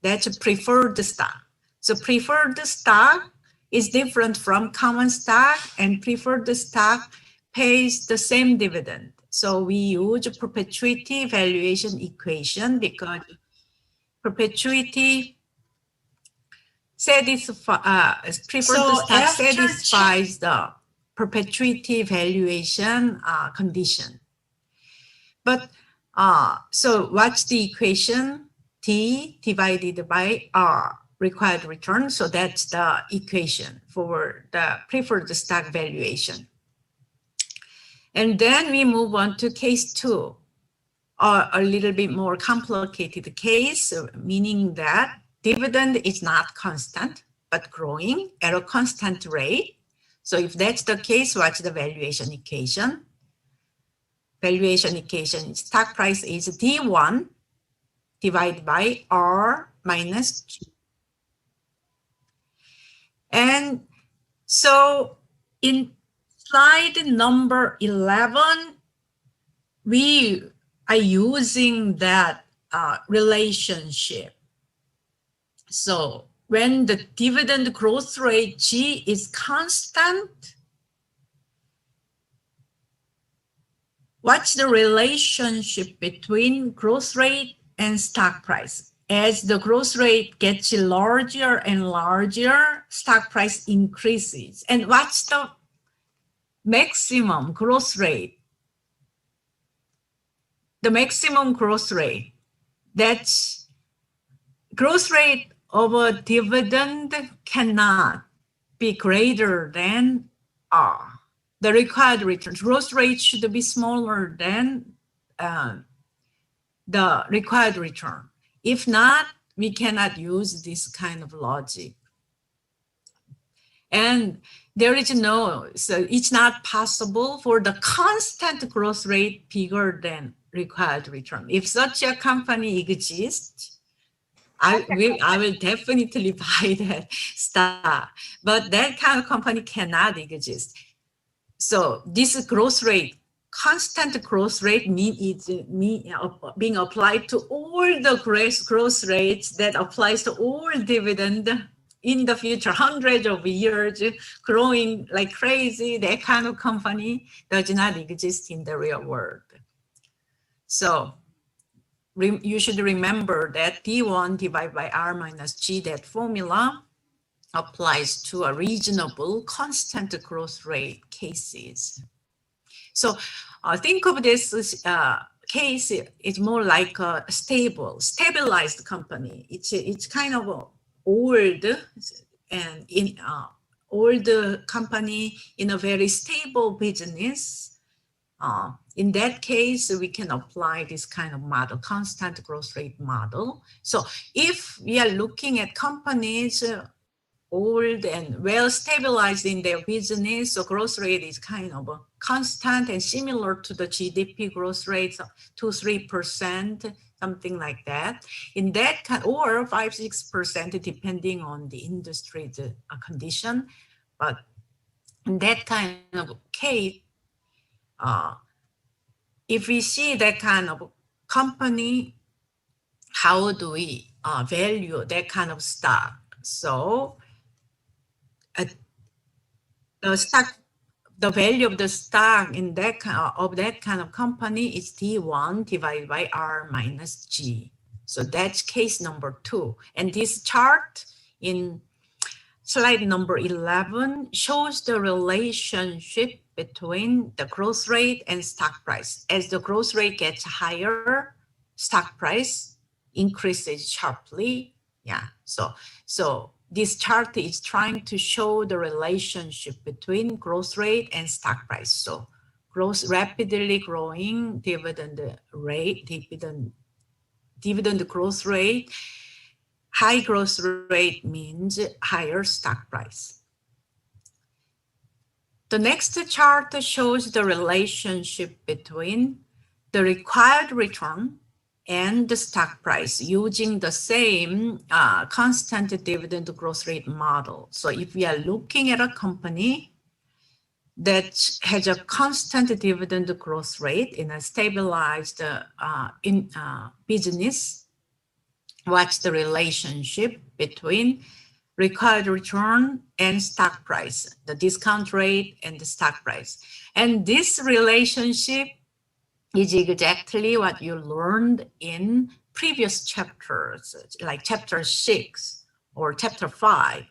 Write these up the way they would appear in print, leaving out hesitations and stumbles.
That's a preferred stock. So preferred stock is different from common stock, and preferred stock pays the same dividend. So we use perpetuity valuation equation because perpetuity preferred stock satisfies the perpetuity valuation condition. But so what's the equation? T divided by R, required return. So that's the equation for the preferred stock valuation. And then we move on to case 2, a little bit more complicated case, meaning that dividend is not constant, but growing at a constant rate. So if that's the case, what's the valuation equation? Valuation equation, stock price is D1 divided by R minus G. And so in slide number 11, we are using that relationship. So when the dividend growth rate G is constant, what's the relationship between growth rate and stock price? As the growth rate gets larger and larger, stock price increases. And what's the maximum growth rate? The maximum growth rate, that's growth rate of a dividend cannot be greater than R. The required return, growth rate should be smaller than the required return. If not, we cannot use this kind of logic. And there is so it's not possible for the constant growth rate bigger than required return. If such a company exists, I will definitely buy that stock. But that kind of company cannot exist. So this growth rate, constant growth rate being applied to all the growth rates that applies to all dividend in the future, hundreds of years, growing like crazy. That kind of company does not exist in the real world. So you should remember that D1 divided by R minus G, that formula applies to a reasonable constant growth rate cases. So think of this case, it's more like a stabilized company. It's kind of old and in old company in a very stable business. In that case, we can apply this kind of model, constant growth rate model. So if we are looking at companies old and well stabilized in their business, so growth rate is kind of constant and similar to the GDP growth rates, 2-3%, something like that. In that kind, or 5-6%, depending on the industry's condition. But in that kind of case, if we see that kind of company, how do we value that kind of stock? So the value of the stock in that kind of company is D1 divided by R minus G. So that's case number 2. And this chart in slide number 11 shows the relationship between the growth rate and stock price. As the growth rate gets higher, stock price increases sharply. Yeah, so this chart is trying to show the relationship between growth rate and stock price. So rapidly growing dividend rate, dividend growth rate, high growth rate means higher stock price. The next chart shows the relationship between the required return and the stock price using the same constant dividend growth rate model. So if we are looking at a company that has a constant dividend growth rate in a stabilized business, what's the relationship between required return and stock price, the discount rate and the stock price. And this relationship is exactly what you learned in previous chapters, like chapter 6 or chapter 5.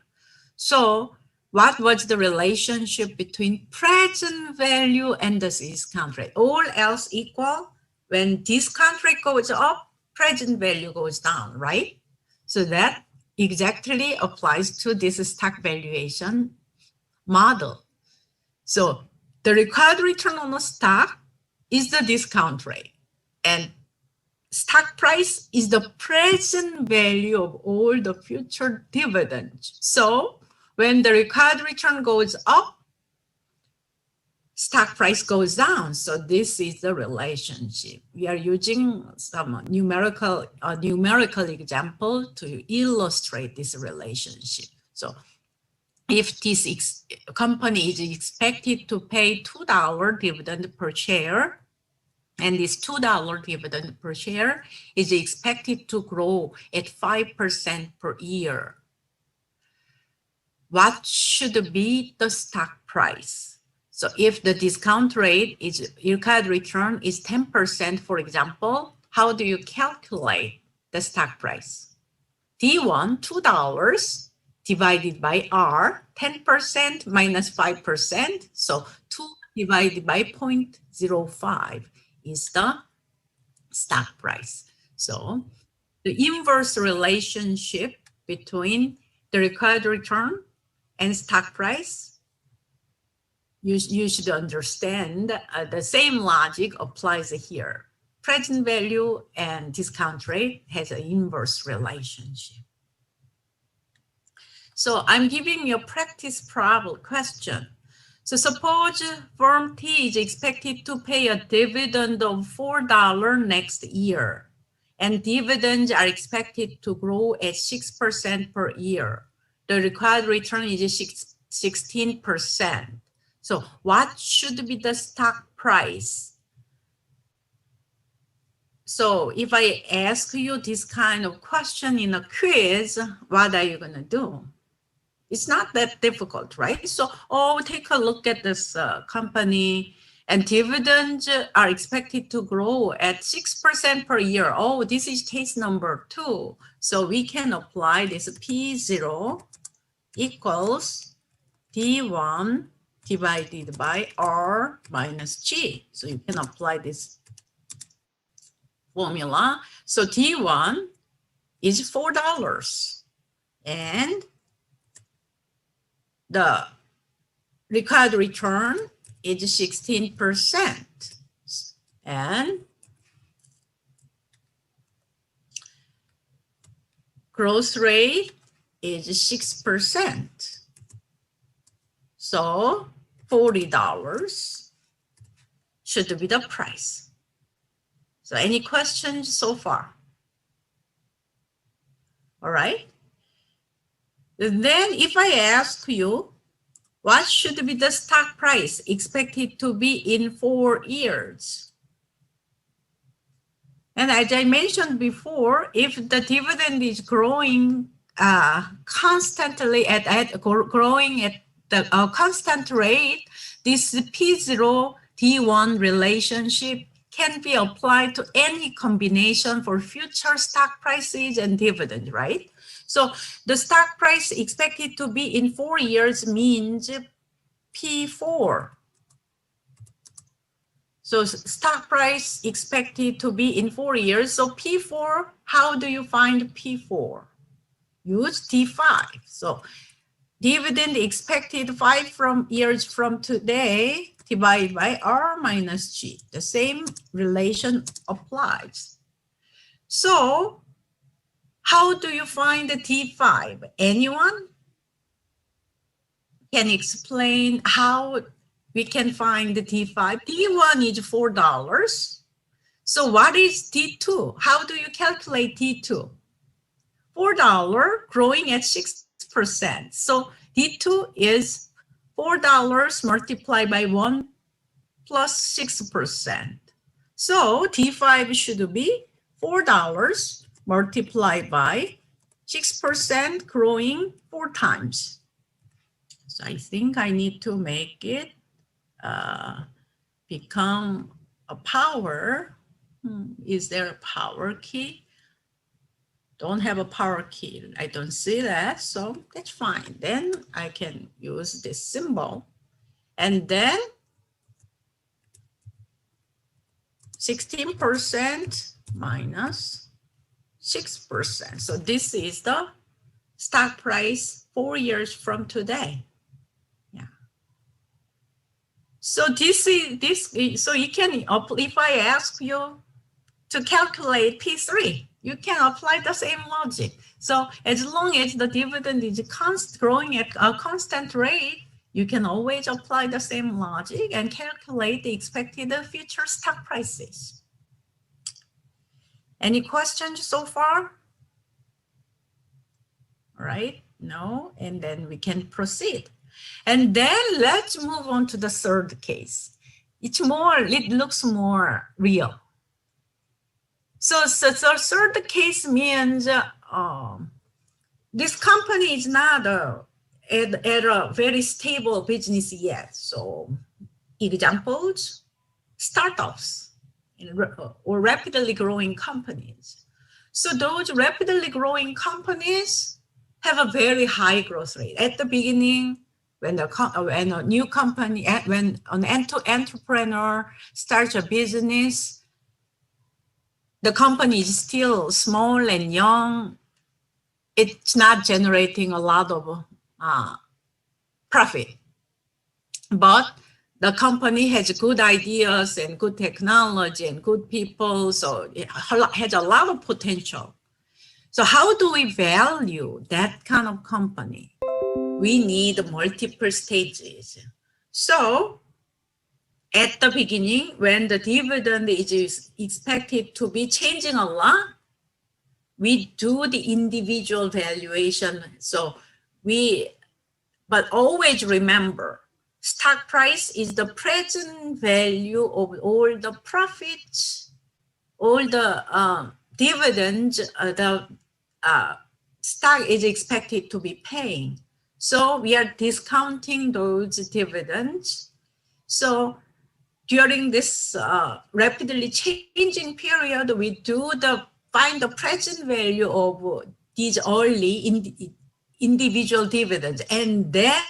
So what was the relationship between present value and the discount rate? All else equal, when discount rate goes up, present value goes down, right? So that exactly applies to this stock valuation model. So the required return on a stock is the discount rate, and stock price is the present value of all the future dividends. So when the required return goes up, stock price goes down. So this is the relationship. We are using some numerical example to illustrate this relationship. So if this company is expected to pay $2 dividend per share, and this $2 dividend per share is expected to grow at 5% per year, what should be the stock price? So if the discount rate is required return is 10%, for example, how do you calculate the stock price? D1, $2 divided by R, 10% minus 5%. So 2 divided by 0.05 is the stock price. So the inverse relationship between the required return and stock price, you should understand the same logic applies here. Present value and discount rate has an inverse relationship. So I'm giving you a practice problem question. So suppose firm T is expected to pay a dividend of $4 next year, and dividends are expected to grow at 6% per year. The required return is 16%. So what should be the stock price? So if I ask you this kind of question in a quiz, what are you going to do? It's not that difficult, right? So, take a look at this company, and dividends are expected to grow at 6% per year. Oh, this is case number 2. So we can apply this P0 equals D1 divided by R minus G. So you can apply this formula. So D1 is $4, and the required return is 16%, and growth rate is 6%. So $40 should be the price. So any questions so far? All right. Then if I ask you, what should be the stock price expected to be in 4 years? And as I mentioned before, if the dividend is growing constantly growing at the constant rate, this P0 D1 relationship can be applied to any combination for future stock prices and dividends, right? So the stock price expected to be in 4 years means P4. So stock price expected to be in 4 years. So P4, how do you find P4? Use T5. So dividend expected 5 years from today divided by R minus G. The same relation applies. So how do you find the T5? Anyone can explain how we can find the T5? T1 is $4. So what is T2? How do you calculate T2? $4 growing at 6%. So T2 is $4 multiplied by 1 plus 6%. So T5 should be $4 multiplied by 6% growing 4 times. So I think I need to make it become a power. Is there a power key? Don't have a power key. I don't see that, so that's fine. Then I can use this symbol. And then 16% minus 6%. So this is the stock price 4 years from today. Yeah. So this is so you can, if I ask you to calculate P3, you can apply the same logic. So as long as the dividend is growing at a constant rate, you can always apply the same logic and calculate the expected future stock prices. Any questions so far? All right, no, and then we can proceed. And then let's move on to the third case. It looks more real. So the third case means this company is not at a very stable business yet. So examples, startups or rapidly growing companies. So those rapidly growing companies have a very high growth rate. At the beginning, when a new company, when an entrepreneur starts a business, the company is still small and young. It's not generating a lot of profit. But the company has good ideas and good technology and good people, so it has a lot of potential. So how do we value that kind of company? We need multiple stages. So at the beginning, when the dividend is expected to be changing a lot, we do the individual valuation. So but always remember, stock price is the present value of all the profits, all the dividends the stock is expected to be paying. So we are discounting those dividends. So during this rapidly changing period, we find the present value of these early individual dividends, and then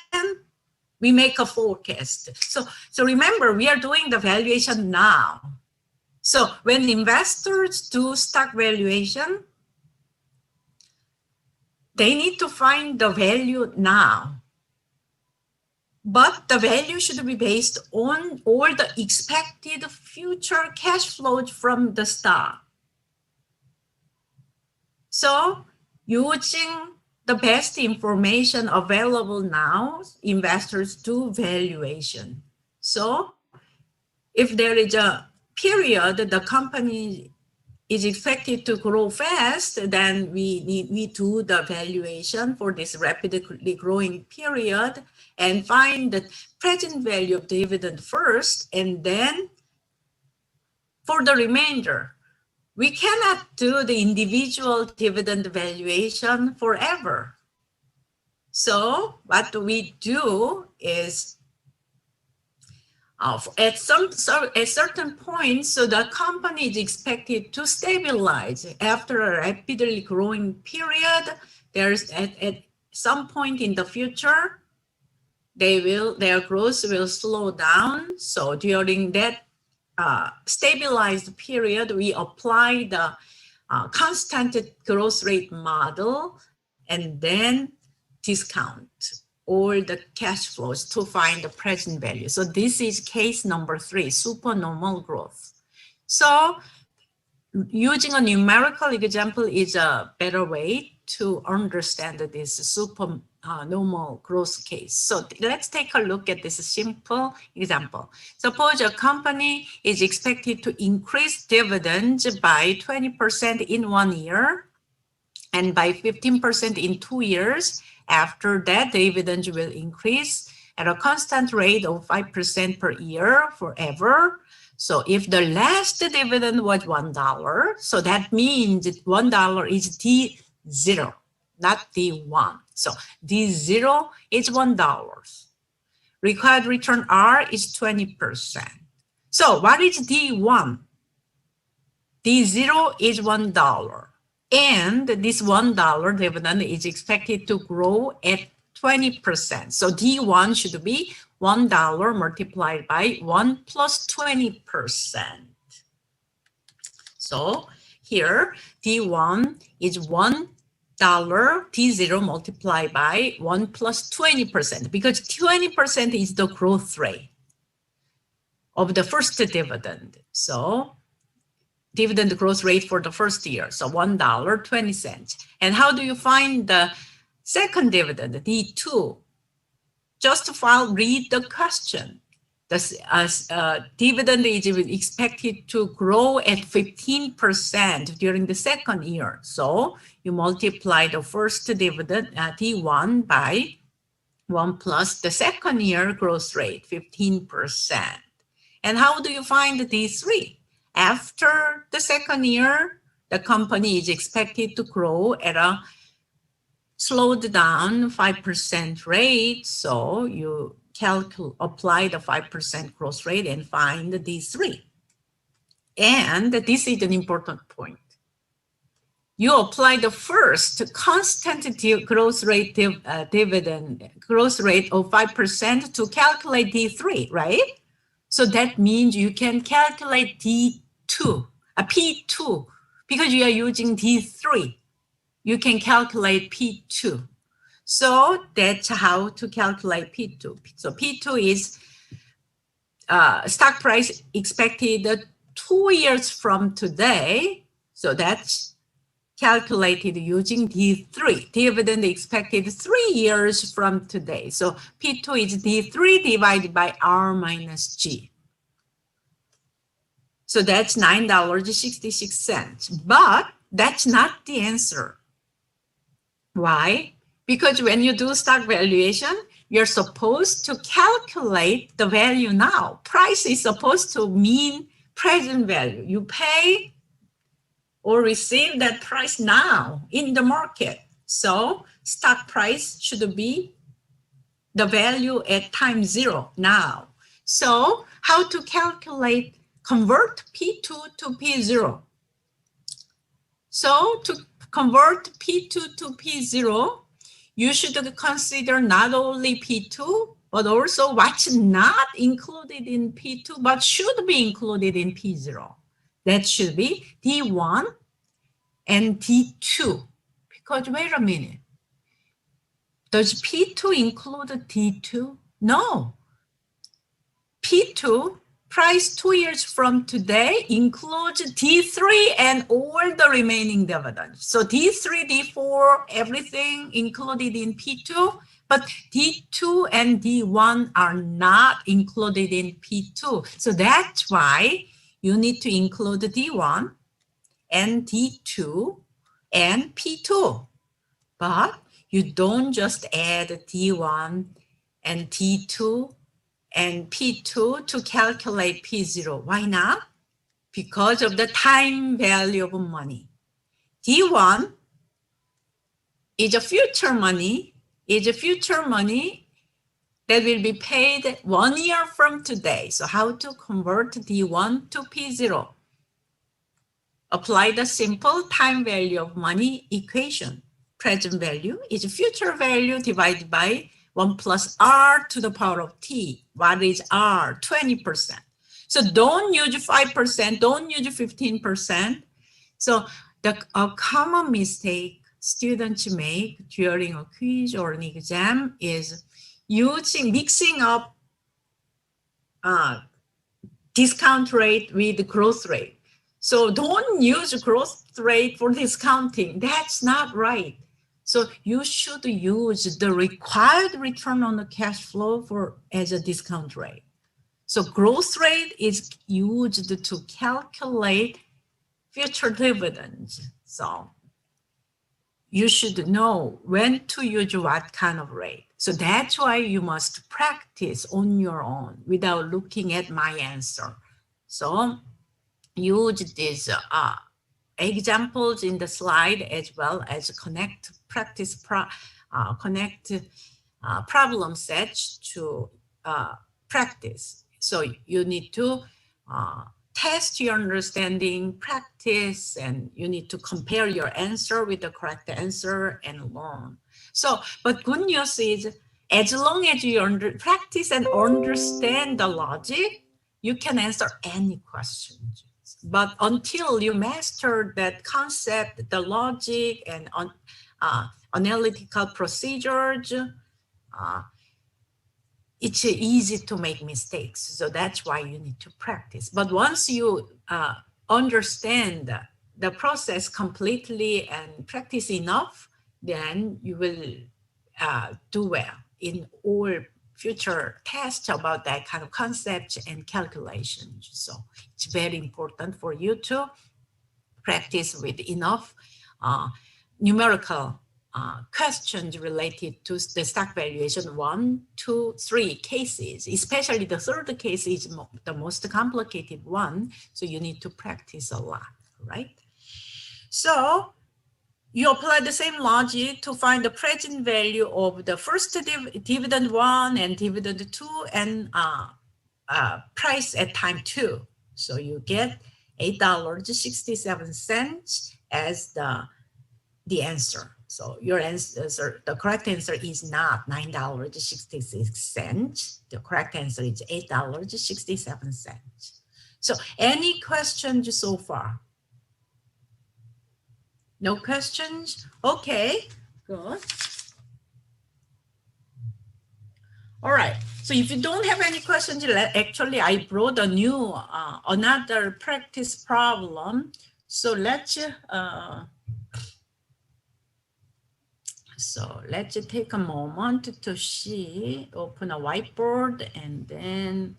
we make a forecast. So remember, we are doing the valuation now. So when investors do stock valuation, they need to find the value now. But the value should be based on all the expected future cash flows from the stock. So using the best information available now, investors do valuation. So if there is a period the company is expected to grow fast, then we do the valuation for this rapidly growing period and find the present value of dividend first, and then for the remainder, we cannot do the individual dividend valuation forever. So what we do is at certain point, so the company is expected to stabilize after a rapidly growing period. There's at some point in the future, their growth will slow down. So during that stabilized period, we apply the constant growth rate model and then discount all the cash flows to find the present value. So this is case number 3, supernormal growth. So using a numerical example is a better way to understand this supernormal growth case. So let's take a look at this simple example. Suppose a company is expected to increase dividends by 20% in 1 year and by 15% in 2 years. After that, dividends will increase at a constant rate of 5% per year forever. So if the last dividend was $1, so that means $1 is D0, not D1. So D0 is $1. Required return R is 20%. So what is D1? D0 is $1. And this $1 dividend is expected to grow at 20%. So D1 should be $1 multiplied by 1 plus 20%. So here D1 is $1, D0 multiplied by 1 plus 20%, because 20% is the growth rate of the first dividend. So dividend growth rate for the first year, so $1.20. And how do you find the second dividend, D2? Just read the question. The dividend is expected to grow at 15% during the second year. So you multiply the first dividend, D1, by 1 plus the second year growth rate, 15%. And how do you find D3? After the second year, the company is expected to grow at a slowed down 5% rate. So you apply the 5% growth rate and find D3. And this is an important point. You apply the first constant growth rate dividend growth rate of 5% to calculate D3, right? So that means you can calculate D2, P2, because you are using D3. You can calculate P2. So that's how to calculate P2. So P2 is stock price expected 2 years from today. So that's calculated using D3. Dividend expected 3 years from today. So P2 is D3 divided by R minus G. So that's $9.66. But that's not the answer. Why? Because when you do stock valuation, you're supposed to calculate the value now. Price is supposed to mean present value. You pay or receive that price now in the market. So stock price should be the value at time 0 now. So how to convert P2 to P0? So to convert P2 to P0, you should consider not only P2, but also what's not included in P2, but should be included in P0. That should be D1 and D2. Because wait a minute, does P2 include D2? No. P2, price 2 years from today, includes D3 and all the remaining dividends. So D3, D4, everything included in P2, but D2 and D1 are not included in P2. So that's why you need to include D1 and D2 and P2. But you don't just add D1 and D2 and P2 to calculate P0. Why not? Because of the time value of money. D1 is a future money, that will be paid 1 year from today. So how to convert D1 to P0? Apply the simple time value of money equation. Present value is future value divided by 1 plus R to the power of T. What is R? 20%. So don't use 5%, don't use 15%. So a common mistake students make during a quiz or an exam is mixing up discount rate with growth rate. So don't use growth rate for discounting. That's not right. So you should use the required return on the cash flow as a discount rate. So growth rate is used to calculate future dividends. So you should know when to use what kind of rate. So that's why you must practice on your own without looking at my answer. So use these examples in the slide as well as connect problem sets to practice. So you need to test your understanding, practice, and you need to compare your answer with the correct answer and learn. So, but good news is, as long as you practice and understand the logic, you can answer any questions. But until you master that concept, the logic and analytical procedures, it's easy to make mistakes. So that's why you need to practice. But once you understand the process completely and practice enough, then you will do well in all future tests about that kind of concept and calculations. So it's very important for you to practice with enough numerical questions related to the stock valuation, 1, 2, 3 cases, especially the third case is the most complicated one. So you need to practice a lot, right? So you apply the same logic to find the present value of the first dividend 1 and dividend 2 and price at time 2. So you get $8.67 as the answer. So your answer, the correct answer is not $9.66. The correct answer is $8.67. So any questions so far? No questions? Okay, good. All right, so if you don't have any questions, actually I brought a new, another practice problem. So let's take a moment to see, open a whiteboard and then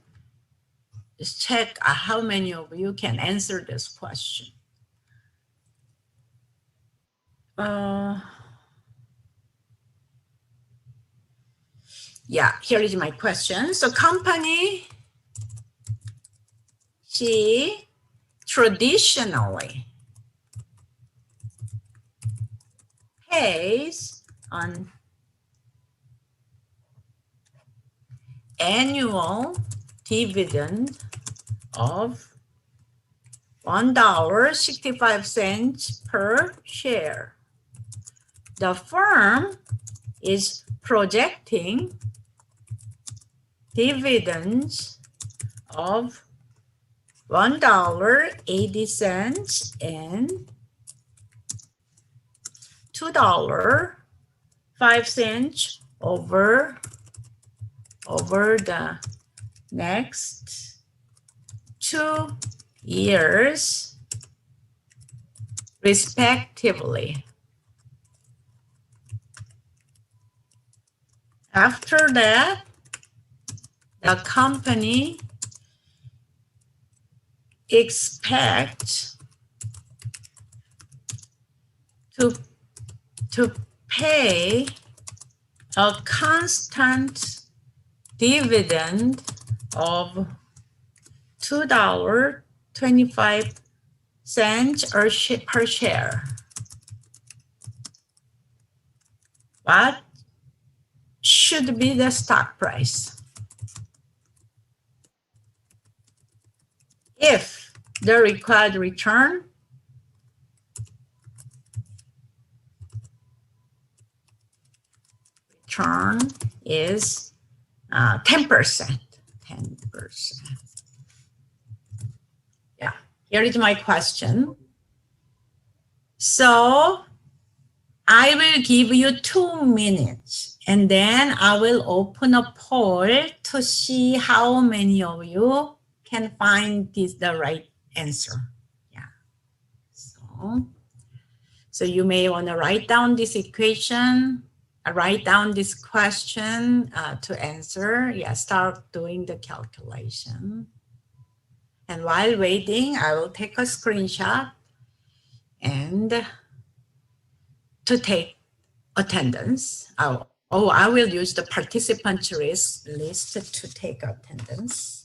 just check how many of you can answer this question. Yeah, here is my question. So company G traditionally pays an annual dividend of $1.65 per share. The firm is projecting dividends of $1.80 and $2.05 over the next 2 years, respectively. After that, the company expects to pay a constant dividend of $2.25 per share. What should be the stock price? If the required return is 10%. Yeah, here is my question. So I will give you 2 minutes and then I will open a poll to see how many of you can find the right answer. Yeah. So you may want to write down this equation, write down this question to answer. Yeah, start doing the calculation. And while waiting, I will take a screenshot and to take attendance. I will use the participant list to take attendance.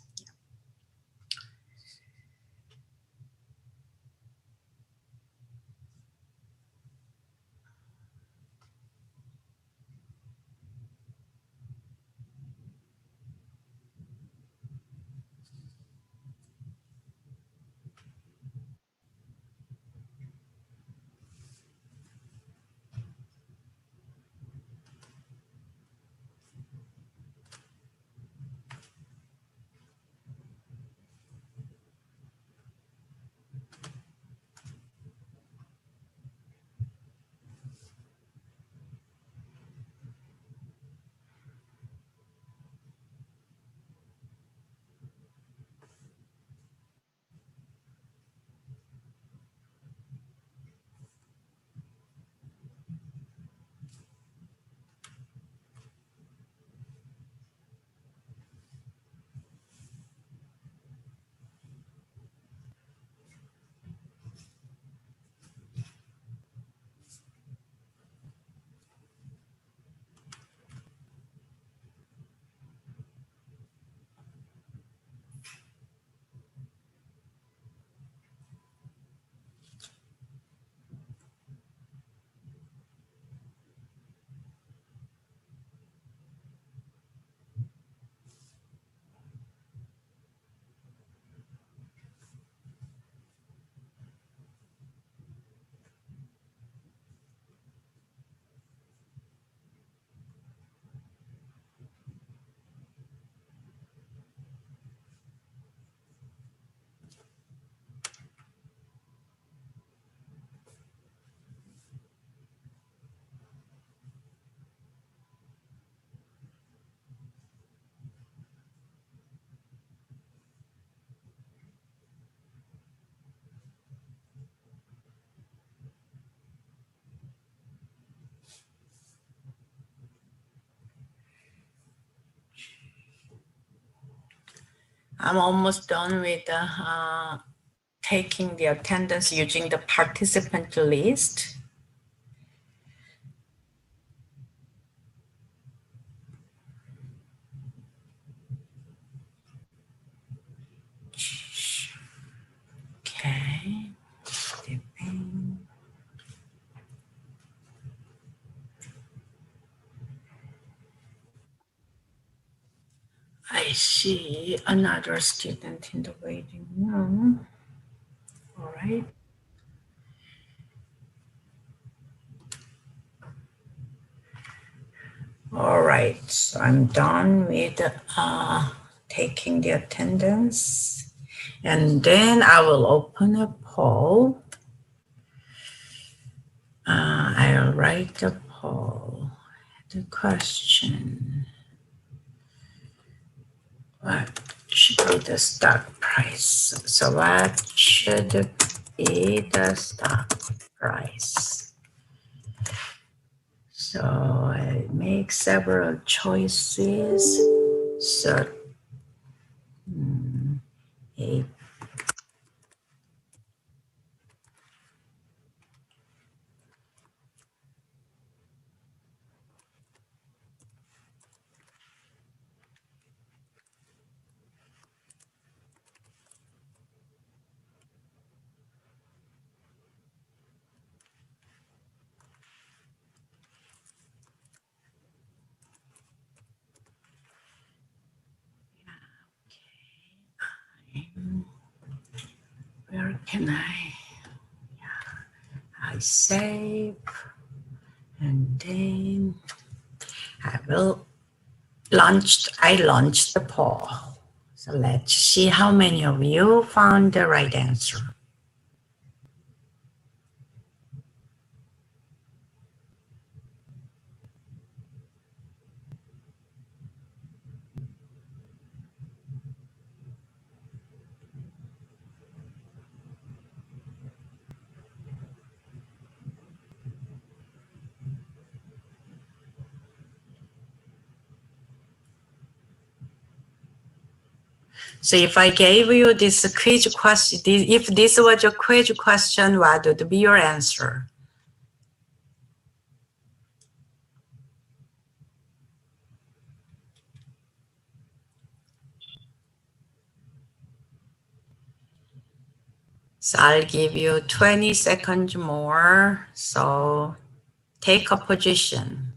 I'm almost done with taking the attendance using the participant list. Okay. I see another student in the waiting room. All right. All right, so I'm done with taking the attendance. And then I will open a poll. I'll write the poll. The question: what should be the stock price? So what should be the stock price? So I make several choices. So a where can I save, and then I launched the poll. So let's see how many of you found the right answer. So if I gave you this quiz question, if this was a quiz question, what would be your answer? So I'll give you 20 seconds more. So take a position.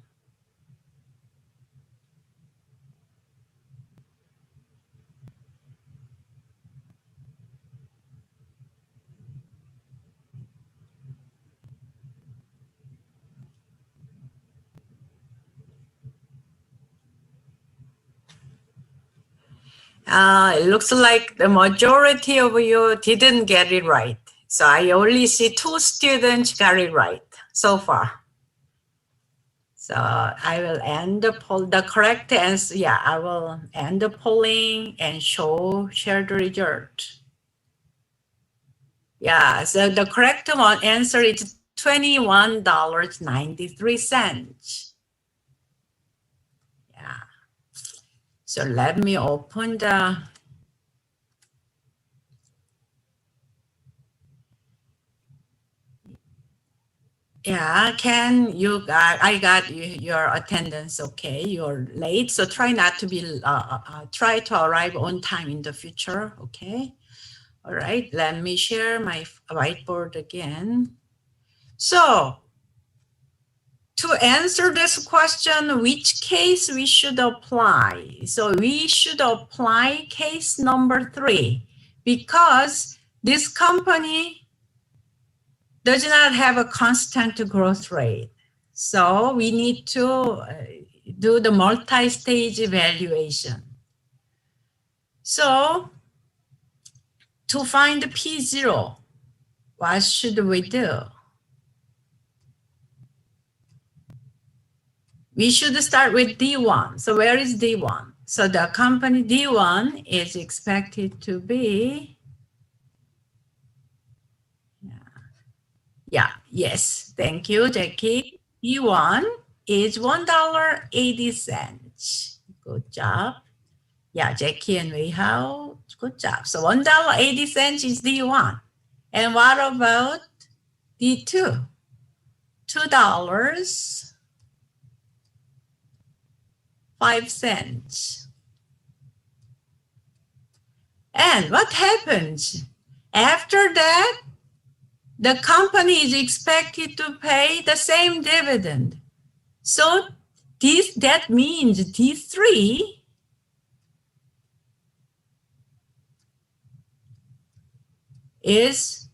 It looks like the majority of you didn't get it right. So I only see 2 students got it right so far. So I will end the poll. The correct answer, yeah, I will end the polling and share the result. Yeah, so the correct one answer is $21.93. Yeah. So let me open the yeah, Ken, I got your attendance, okay? You're late, so try not to be, try to arrive on time in the future, okay? All right, let me share my whiteboard again. So, to answer this question, which case we should apply? So we should apply case number 3 because this company does not have a constant growth rate. So we need to do the multi-stage evaluation. So to find P0, what should we do? We should start with D1. So where is D1? So the company D1 is expected to be, yes, thank you, Jackie. D1 is $1.80. Good job. Yeah, Jackie and Wei Hao, good job. So $1.80 is D1. And what about D2? $2.05. And what happens? After that, the company is expected to pay the same dividend. So that means D3 is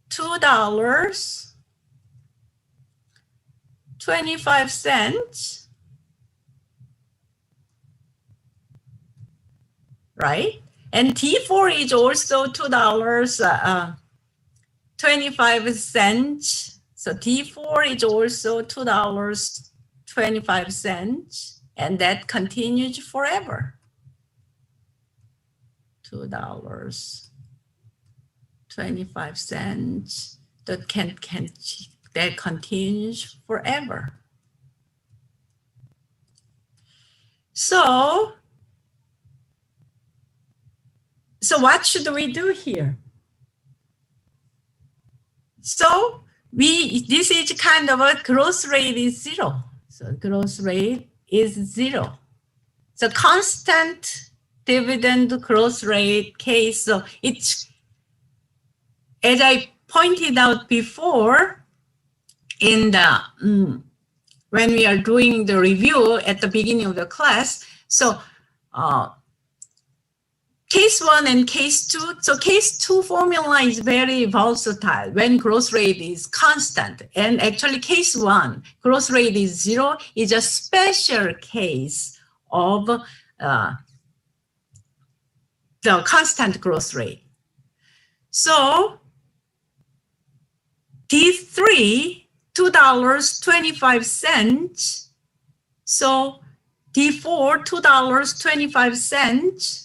$2.25, right? And T4 is also $2.25. So T4 is also $2.25, and that continues forever. $2.25 that continues forever. So what should we do here? So this is kind of a growth rate is 0. So growth rate is 0. So constant dividend growth rate case. So it's, as I pointed out before, in the when we are doing the review at the beginning of the class. So case 1 and case 2. So case 2 formula is very versatile when growth rate is constant. And actually case 1, growth rate is 0, is a special case of the constant growth rate. So D3, $2.25. So D4, $2.25.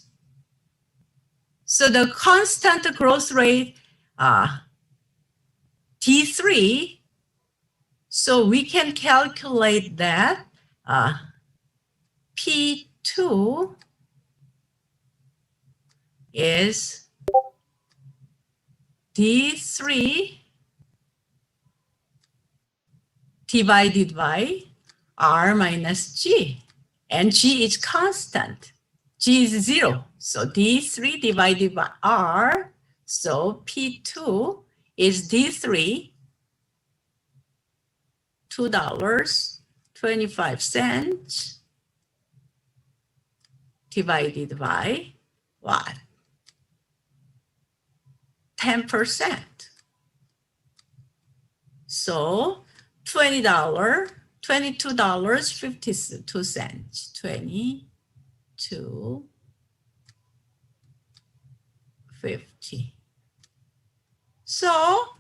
So the constant growth rate, T3, so we can calculate that P2 is D3 divided by R minus G, and G is constant. G is 0. So D3 divided by R, so P2 is D3, $2.25 divided by what? 10%. So $22.52, 22.50. So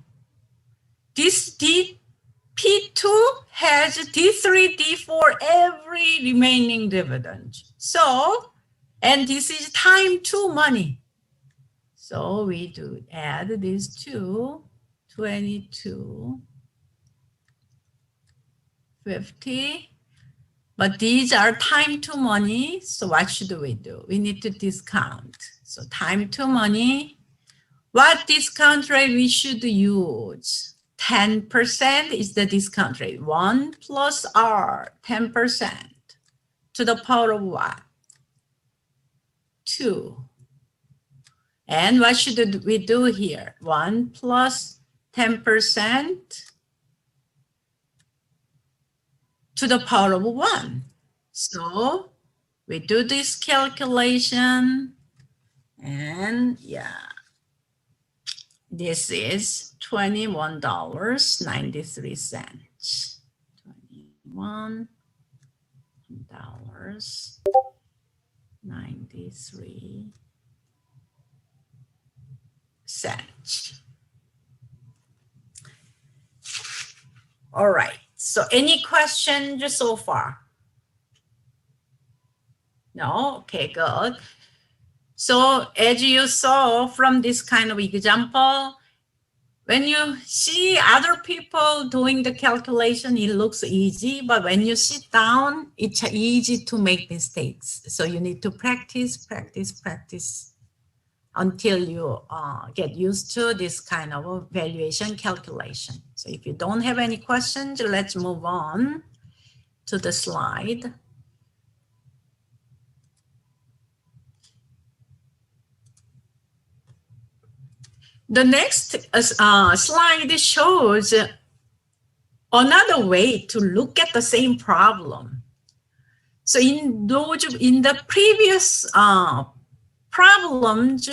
this P2 has D3, D4, every remaining dividend. So, and this is time 2 money. So we do add these two, 22.50. But these are time 2 money. So what should we do? We need to discount. So time 2 money. What discount rate we should use? 10% is the discount rate. 1 plus R, 10%. To the power of what? 2. And what should we do here? 1 plus 10% to the power of 1. So we do this calculation, and yeah, this is $21.93. $21.93. All right. So any questions so far? No? Okay, good. So as you saw from this kind of example, when you see other people doing the calculation, it looks easy, but when you sit down, it's easy to make mistakes. So you need to practice, practice, practice until you get used to this kind of valuation calculation. So if you don't have any questions, let's move on to the slide. The next slide shows another way to look at the same problem. So in the previous problems,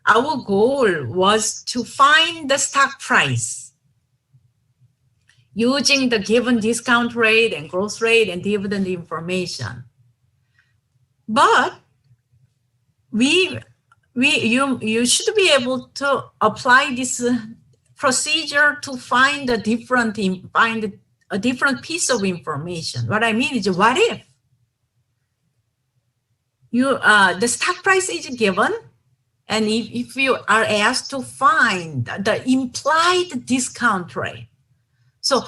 our goal was to find the stock price using the given discount rate and growth rate and dividend information. But you should be able to apply this procedure to find a different piece of information. What I mean is, what if the stock price is given, and if you are asked to find the implied discount rate? So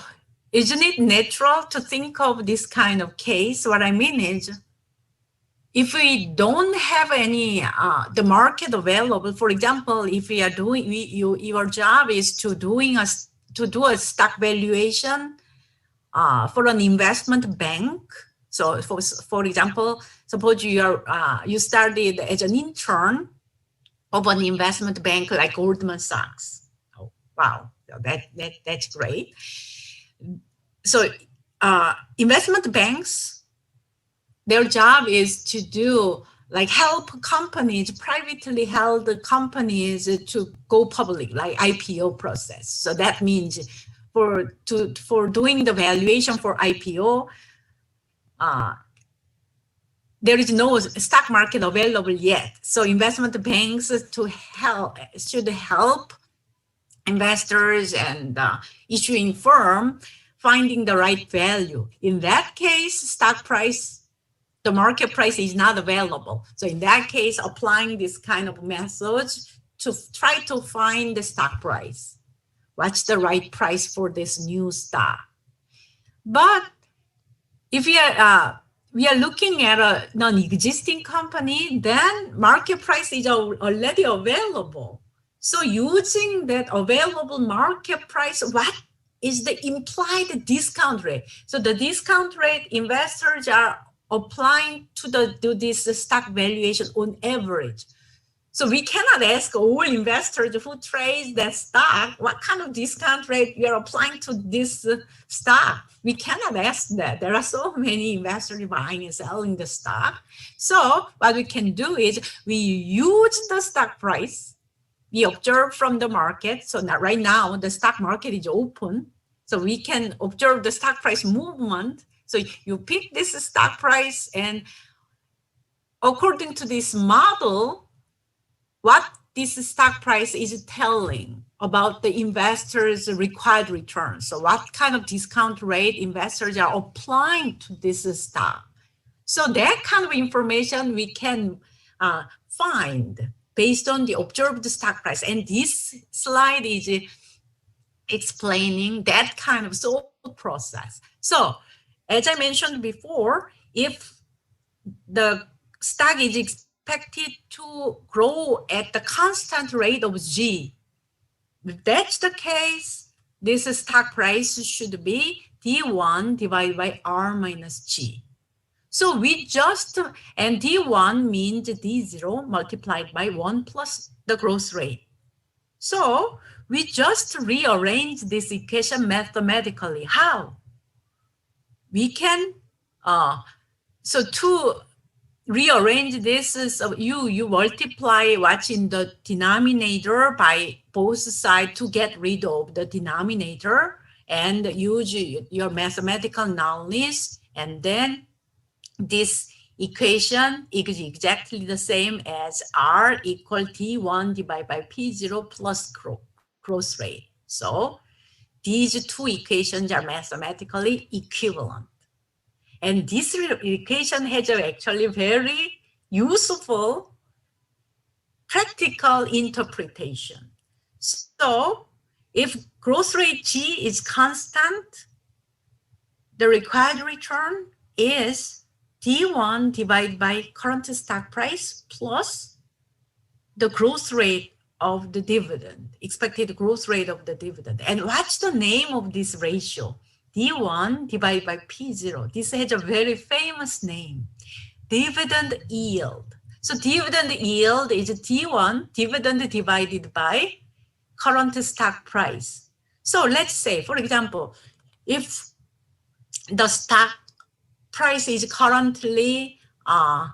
isn't it natural to think of this kind of case? What I mean is, if we don't have any the market available, for example, if we are doing your job is to do a stock valuation for an investment bank. So for example, suppose you started as an intern of an investment bank like Goldman Sachs. Oh, wow, that's great. So investment banks, their job is to do like help companies, privately held companies to go public, like IPO process. So that means for doing the valuation for IPO, there is no stock market available yet. So investment banks should help investors and issuing firm finding the right value. In that case, stock price, the market price is not available. So in that case, applying this kind of methods to try to find the stock price. What's the right price for this new stock? But if we are looking at a non-existing company, then market price is already available. So using that available market price, what is the implied discount rate? So the discount rate investors are applying to this stock valuation on average. So we cannot ask all investors who trade that stock what kind of discount rate you're applying to this stock. We cannot ask that. There are so many investors buying and selling the stock. So what we can do is we use the stock price we observe from the market. So right now the stock market is open. So we can observe the stock price movement. So you pick this stock price, and according to this model, what this stock price is telling about the investors' required return. So what kind of discount rate investors are applying to this stock. So that kind of information we can find based on the observed stock price. And this slide is explaining that kind of thought process. So as I mentioned before, if the stock is expected to grow at the constant rate of G, if that's the case, this stock price should be D1 divided by R minus G. So we just, and D1 means D0 multiplied by 1 plus the growth rate. So we just rearrange this equation mathematically. How? We can, so to rearrange this, so you multiply what's in the denominator by both sides to get rid of the denominator and use your mathematical knowledge, and then this equation is exactly the same as R equal D1 divided by P0 plus growth rate. So these two equations are mathematically equivalent. And this equation has actually very useful practical interpretation. So If growth rate G is constant, the required return is D1 divided by current stock price plus the growth rate of the dividend, expected growth rate of the dividend. And what's the name of this ratio? D1 divided by P0. This has a very famous name, dividend yield. So dividend yield is D1 dividend divided by current stock price. So let's say, for example, if the stock price is currently $100,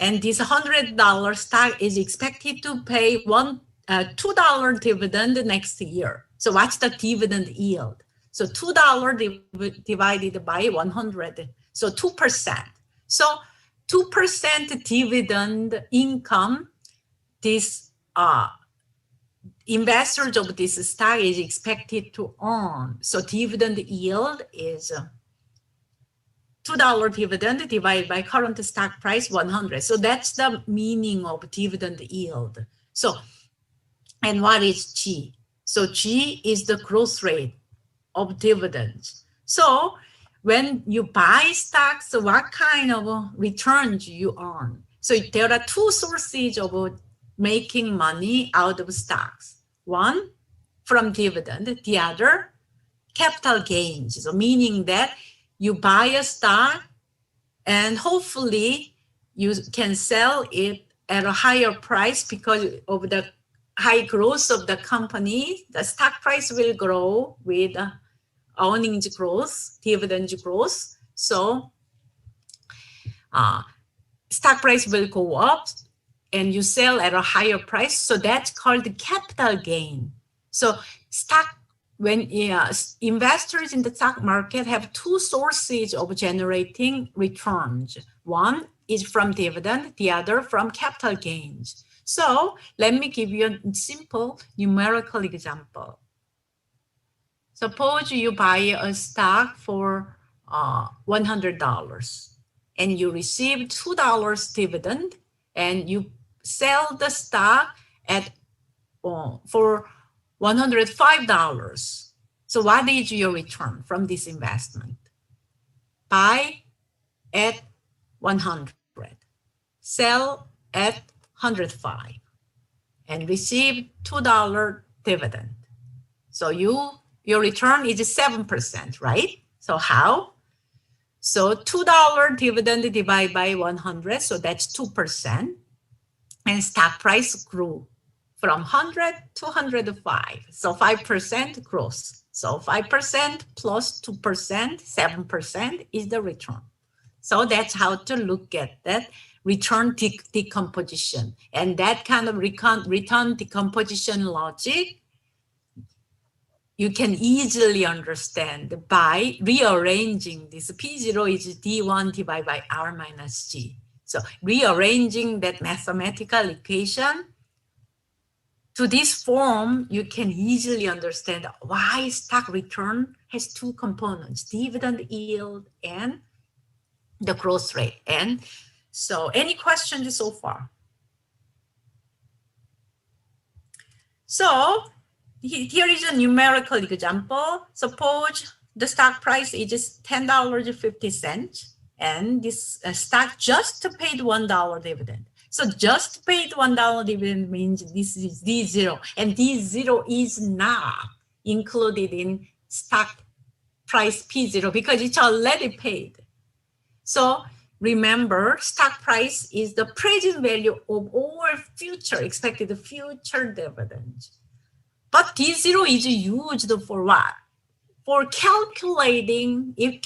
and this $100 stock is expected to pay $2 dividend next year. So what's the dividend yield? So $2 divided by 100, so 2%. So 2% dividend income, this investors of this stock is expected to earn. So dividend yield is $2 dividend divided by current stock price 100. So that's the meaning of dividend yield. So, and what is G? So G is the growth rate of dividends. So when you buy stocks, what kind of returns you earn? So there are two sources of making money out of stocks. One from dividend, the other capital gains. So meaning that you buy a stock and hopefully you can sell it at a higher price because of the high growth of the company. The stock price will grow with earnings growth, dividend growth. So stock price will go up and you sell at a higher price. So that's called the capital gain. So stock, when investors in the stock market have two sources of generating returns. One is from dividend, the other from capital gains. So let me give you a simple numerical example. Suppose you buy a stock for $100 and you receive $2 dividend and you sell the stock at for $105. So what is your return from this investment? Buy at 100, sell at 105, and receive $2 dividend. So your return is 7%, right? So how? So $2 dividend divided by 100, so that's 2%. And stock price grew from 100 to 105, so 5% growth. So 5% plus 2%, 7% is the return. So that's how to look at that return decomposition. And that kind of return decomposition logic, you can easily understand by rearranging this. P0 is D1 divided by R minus G. So rearranging that mathematical equation to this form, you can easily understand why stock return has two components, dividend yield and the growth rate. And so any questions so far? So here is a numerical example. Suppose the stock price is $10.50 and this stock just paid $1 dividend. So just paid $1 dividend means this is D0, and D0 is not included in stock price P0 because it's already paid. So remember, stock price is the present value of all future expected future dividends. But D0 is used for what? For calculating, it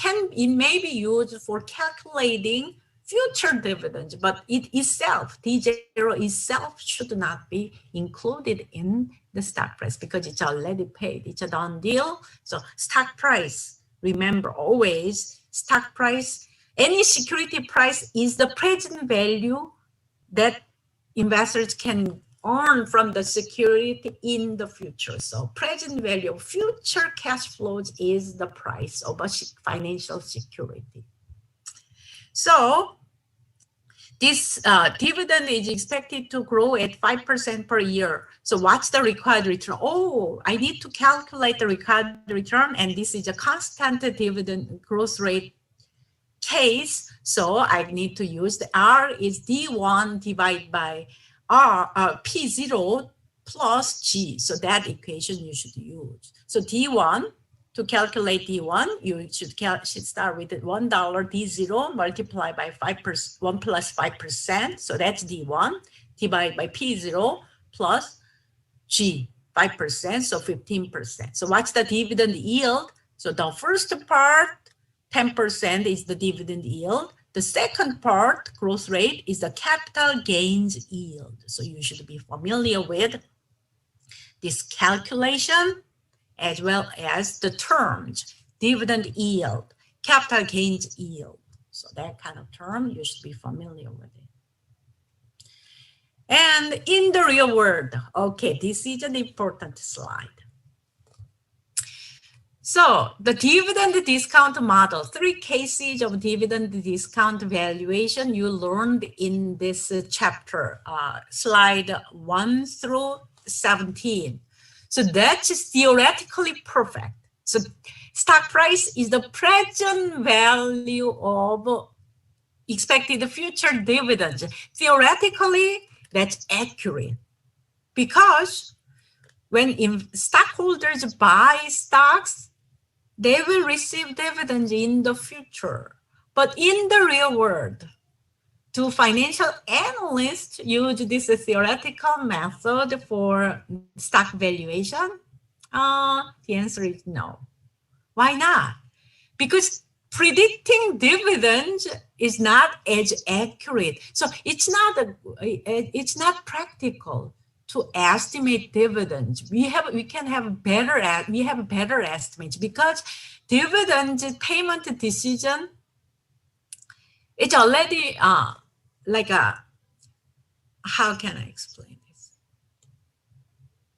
may be used for calculating future dividends, but it itself, D0 itself should not be included in the stock price because it's already paid. It's a done deal. So stock price, remember always, stock price, any security price is the present value that investors can earn from the security in the future. So present value of future cash flows is the price of a financial security. So This dividend is expected to grow at 5% per year. So what's the required return? Oh, I need to calculate the required return, and this is a constant dividend growth rate case. So I need to use the R is D1 divided by P0 plus G. So that equation you should use. So D1, to calculate D1, you should start with $1 D0 multiplied by 5%, 1 plus 5%. So that's D1 divided by P0 plus G, 5%, so 15%. So what's the dividend yield? So the first part, 10% is the dividend yield. The second part, growth rate, is the capital gains yield. So you should be familiar with this calculation as well as the terms, dividend yield, capital gains yield. So that kind of term, you should be familiar with it. And in the real world, okay, this is an important slide. So the dividend discount model, 3 cases of dividend discount valuation you learned in this chapter, slide 1 through 17. So that's theoretically perfect. So stock price is the present value of expected future dividends. Theoretically, that's accurate because when stockholders buy stocks, they will receive dividends in the future. But in the real world, do financial analysts use this theoretical method for stock valuation? The answer is no. Why not? Because predicting dividends is not as accurate. So it's not practical to estimate dividends. We have better estimates because dividend payment decision, it's already like a, how can I explain this?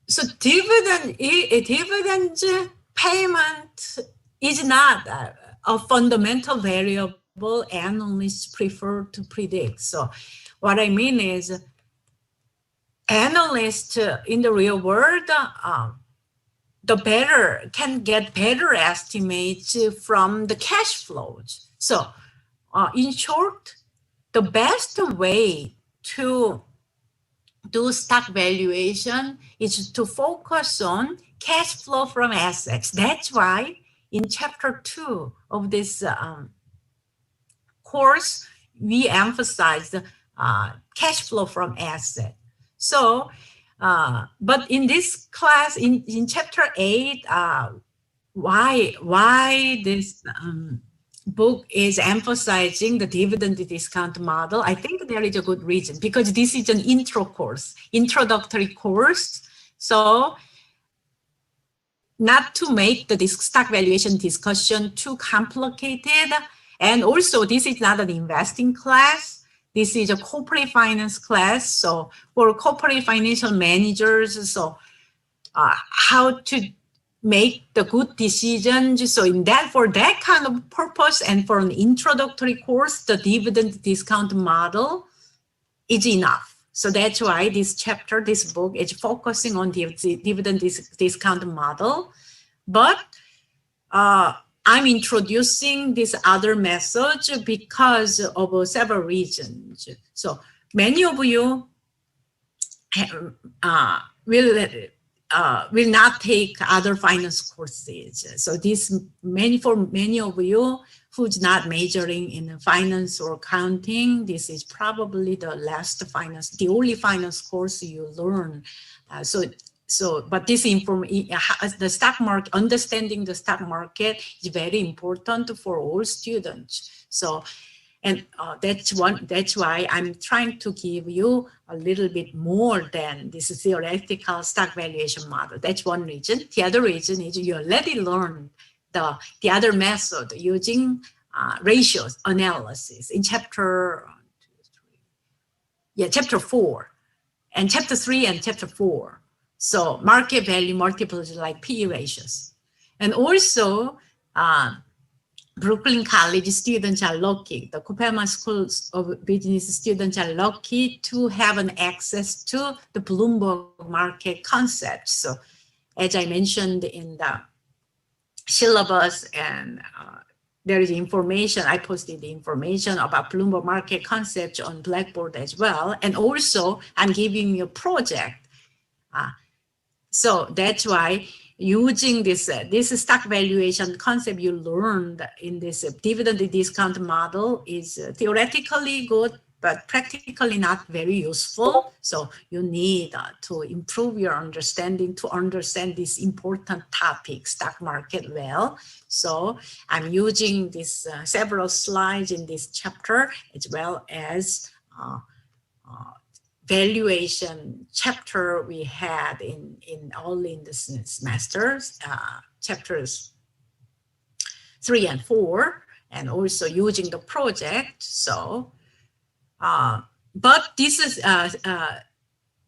So dividend payment is not a fundamental variable analysts prefer to predict. So what I mean is analysts in the real world can get better estimates from the cash flows. So in short, the best way to do stock valuation is to focus on cash flow from assets. That's why in chapter 2 of this course, we emphasize cash flow from asset. So, but in this class, in chapter 8, why this book is emphasizing the dividend discount model, I think there is a good reason, because this is an introductory course. So not to make the stock valuation discussion too complicated. And also this is not an investing class. This is a corporate finance class. So for corporate financial managers, so how to make the good decisions. So for that kind of purpose and for an introductory course, the dividend discount model is enough. So that's why this book is focusing on the dividend discount model. But I'm introducing this other message because of several reasons. So many of you will not take other finance courses. So for many of you who's not majoring in finance or accounting, this is probably the only finance course you learn. But this the stock market, understanding the stock market is very important for all students. So, and that's why I'm trying to give you a little bit more than this theoretical stock valuation model. That's one reason. The other reason is you already learned the other method using ratios analysis in chapter 4 and chapter 3 and chapter 4. So market value multiples like PE ratios. And also Brooklyn College students are lucky. The Copeman School of Business students are lucky to have an access to the Bloomberg market concept. So as I mentioned in the syllabus, and there is information, I posted the information about Bloomberg market concept on Blackboard as well. And also I'm giving you a project. So that's why using this stock valuation concept you learned in this dividend discount model is theoretically good, but practically not very useful. So you need to improve your understanding to understand this important topic, stock market well. So I'm using this several slides in this chapter, as well as valuation chapter we had in only in the semesters, chapters 3 and 4, and also using the project. So, but this is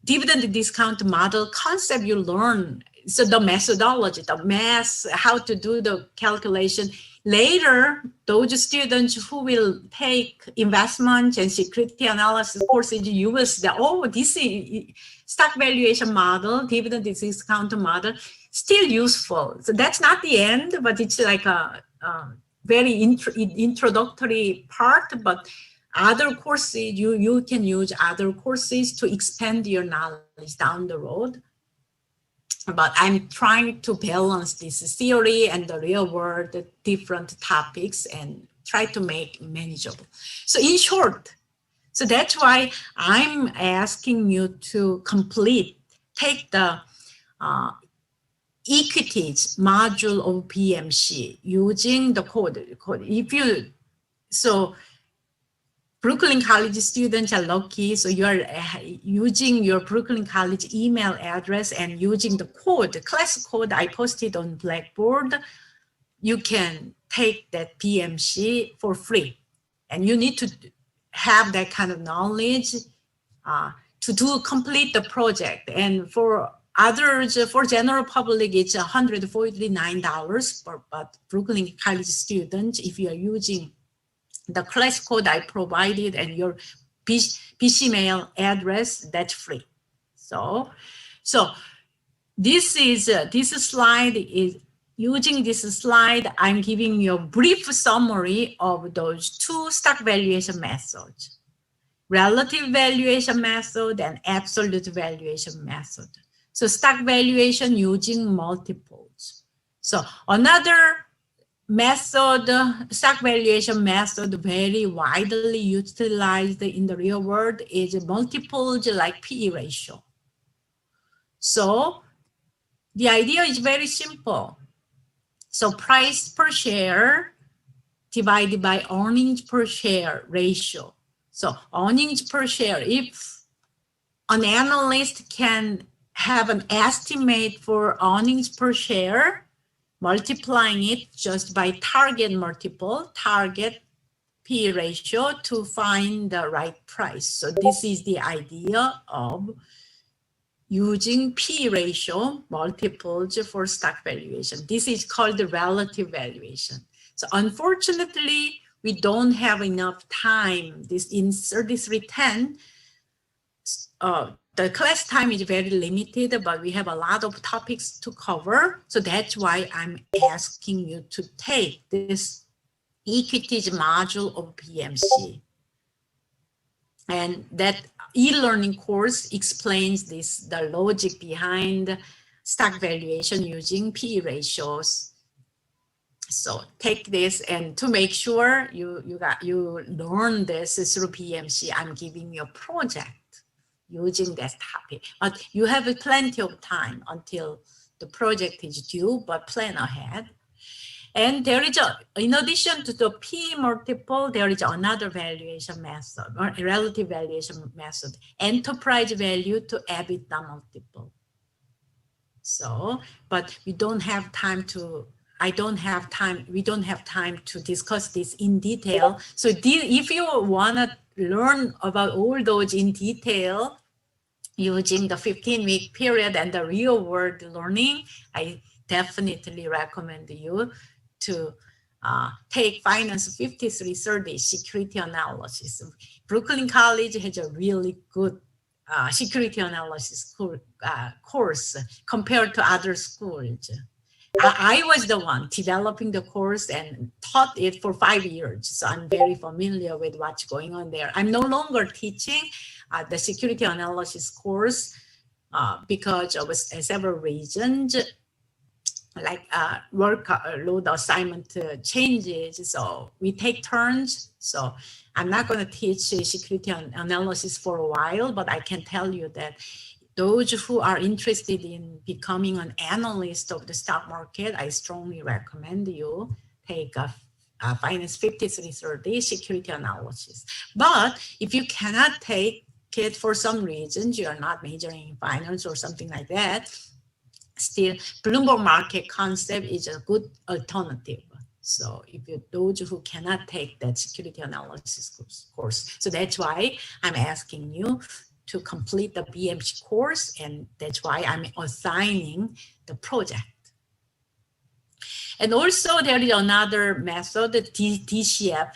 dividend discount model concept you learn. So the methodology, the math, how to do the calculation. Later, those students who will take investment and security analysis courses, you will see that, oh, this is stock valuation model, dividend discount model, still useful. So that's not the end, but it's like a very introductory part. But other courses, you can use other courses to expand your knowledge down the road. But I'm trying to balance this theory and the real world, the different topics, and try to make manageable. So in short, so that's why I'm asking you to take the equities module of PMC using the code. Brooklyn College students are lucky, so you are using your Brooklyn College email address and using the code, the class code I posted on Blackboard. You can take that PMC for free, and you need to have that kind of knowledge to complete the project. And for others, for general public, it's $149. But Brooklyn College students, if you are using the class code I provided and your PC mail address, that's free. So this slide is using this slide. I'm giving you a brief summary of those two stock valuation methods: relative valuation method and absolute valuation method. So stock valuation using multiples. So another method, stock valuation method, very widely utilized in the real world, is multiples like PE ratio. So the idea is very simple. So price per share divided by earnings per share ratio. So earnings per share, if an analyst can have an estimate for earnings per share, multiplying it just by target multiple, target P ratio to find the right price. So this is the idea of using P ratio multiples for stock valuation. This is called the relative valuation. So unfortunately, we don't have enough time. This in 3310, the class time is very limited, but we have a lot of topics to cover. So that's why I'm asking you to take this equities module of PMC. And that e-learning course explains the logic behind stock valuation using PE ratios. So take this, and to make sure you learn this through PMC, I'm giving you a project using that topic. But you have plenty of time until the project is due, but plan ahead. And there is in addition to the P multiple, there is another valuation method, or relative valuation method, enterprise value to EBITDA multiple. So, but we don't have time to, we don't have time to discuss this in detail. So if you want to learn about all those in detail, using the 15-week period and the real world learning, I definitely recommend you to take Finance 5330 security analysis. Brooklyn College has a really good security analysis course compared to other schools. I was the one developing the course and taught it for 5 years. So I'm very familiar with what's going on there. I'm no longer teaching the security analysis course because of several reasons, like workload assignment changes. So we take turns. So I'm not going to teach security analysis for a while, but I can tell you that those who are interested in becoming an analyst of the stock market, I strongly recommend you take a Finance 5330 security analysis. But if you cannot take it for some reasons, you are not majoring in finance or something like that, still Bloomberg market concept is a good alternative. So if you those who cannot take that security analysis course, so that's why I'm asking you to complete the BMC course, and that's why I'm assigning the project. And also there is another method, the DCF,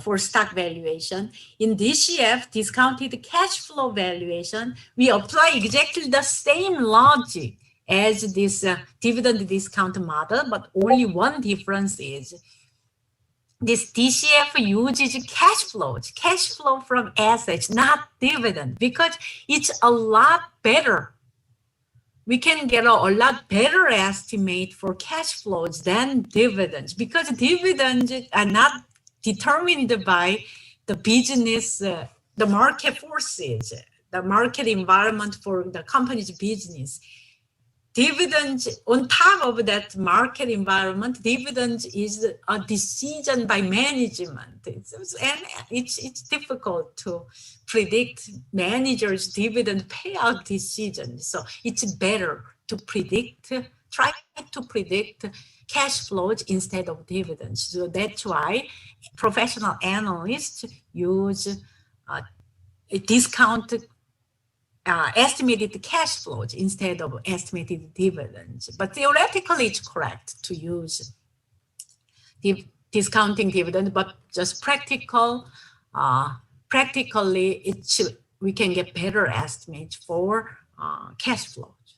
for stock valuation. In DCF, discounted cash flow valuation, we apply exactly the same logic as this dividend discount model, but only one difference is this DCF uses cash flow from assets, not dividend, because it's a lot better. We can get a lot better estimate for cash flows than dividends, because dividends are not determined by the business, the market forces, the market environment for the company's business. Dividends, on top of that market environment, dividends is a decision by management. It's difficult to predict managers' dividend payout decisions. So it's better to try to predict cash flows instead of dividends. So that's why professional analysts use a discounted estimated cash flows instead of estimated dividends. But theoretically, it's correct to use discounting dividend, but just practically, we can get better estimates for cash flows.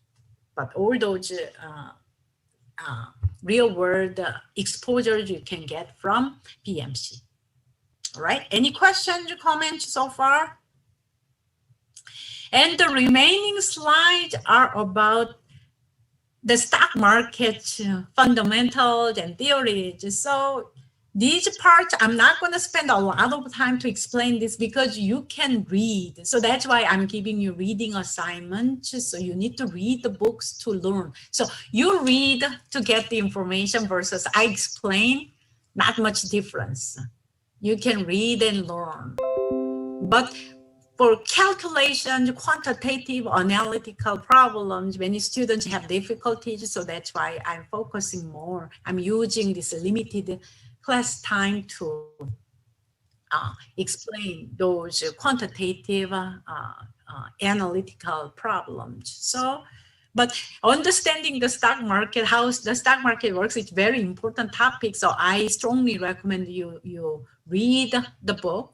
But all those real world exposures you can get from BMC. All right, any questions or comments so far? And the remaining slides are about the stock market fundamentals and theories. So these parts, I'm not going to spend a lot of time to explain this because you can read. So that's why I'm giving you reading assignments. So you need to read the books to learn. So you read to get the information versus I explain, not much difference. You can read and learn. But for calculation, quantitative, analytical problems, many students have difficulties, so that's why I'm focusing more. I'm using this limited class time to explain those quantitative, analytical problems. So, but understanding the stock market, how the stock market works, it's very important topic. So I strongly recommend you read the book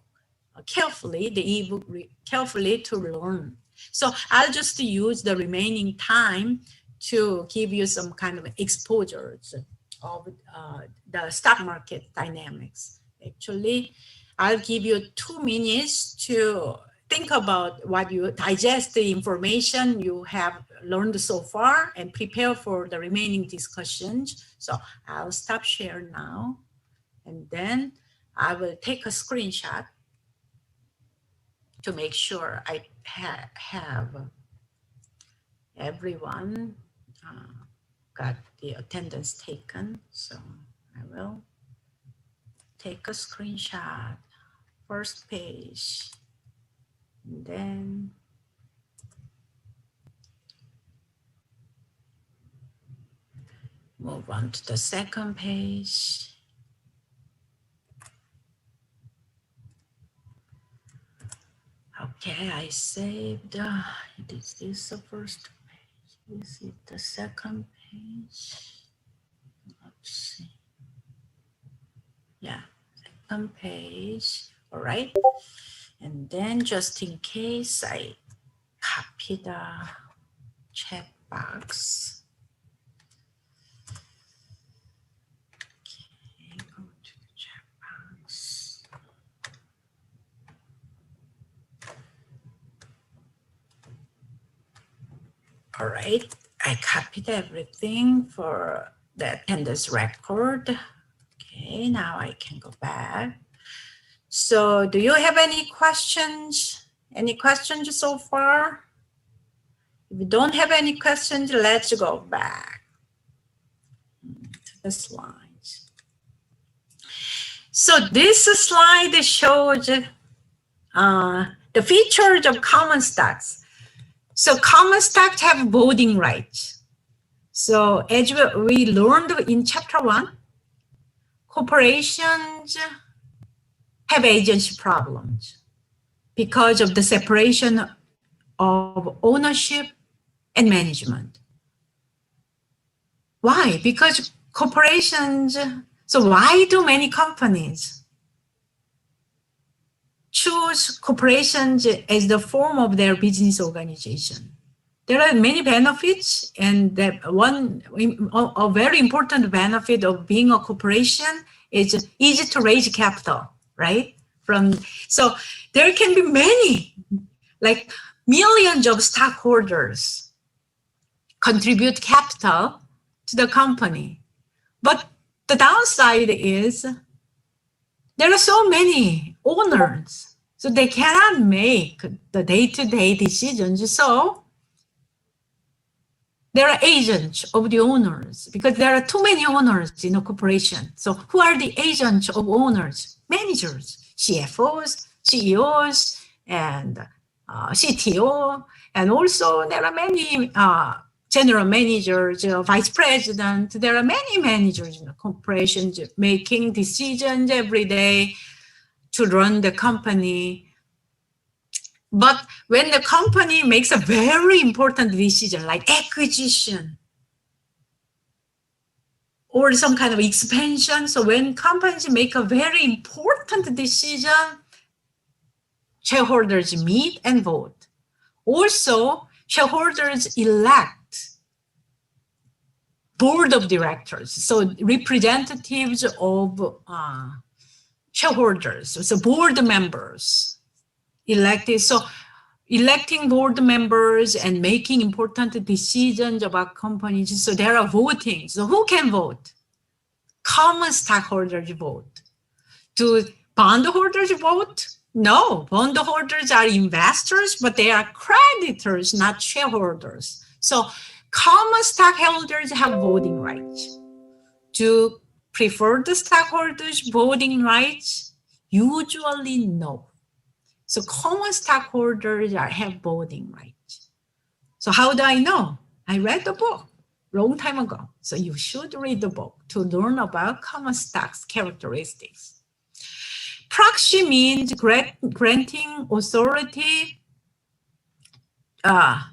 carefully, the ebook carefully to learn. So I'll just use the remaining time to give you some kind of exposures of the stock market dynamics. Actually, I'll give you 2 minutes to think about what you digest the information you have learned so far and prepare for the remaining discussions. So I'll stop share now, and then I will take a screenshot to make sure I have everyone got the attendance taken. So I will take a screenshot, first page, and then move on to the second page. Okay, I saved, is this the first page? Is it the second page? Let's see. page. All right. And then just in case, I copy the checkbox. Okay, go to the checkbox. All right, I copied everything for the attendance record. Okay, now I can go back. So do you have any questions? Any questions so far? If you don't have any questions, let's go back to the slides. So this slide shows the features of common stocks. So common stocks have voting rights. So as we learned in chapter 1, corporations have agency problems because of the separation of ownership and management. Why? Because corporations, so why do many companies choose corporations as the form of their business organization? There are many benefits, and a very important benefit of being a corporation is easy to raise capital, right? So there can be many, like millions of stockholders contribute capital to the company. But the downside is there are so many owners, so they cannot make the day-to-day decisions. So there are agents of the owners because there are too many owners in a corporation. So who are the agents of owners? Managers, CFOs, CEOs, and CTO. And also there are many general managers, vice president. There are many managers in the corporations making decisions every day to run the company. But when the company makes a very important decision like acquisition or some kind of expansion, so when companies make a very important decision, shareholders meet and vote. Also, shareholders elect board of directors, so representatives of shareholders, so board members elected. So electing board members and making important decisions about companies. So there are voting. So who can vote? Common stockholders vote. Do bondholders vote? No, bondholders are investors, but they are creditors, not shareholders. So common stockholders have voting rights. Do preferred stockholders voting rights? Usually no. So common stockholders have voting rights. So how do I know? I read the book a long time ago. So you should read the book to learn about common stocks characteristics. Proxy means granting authority, a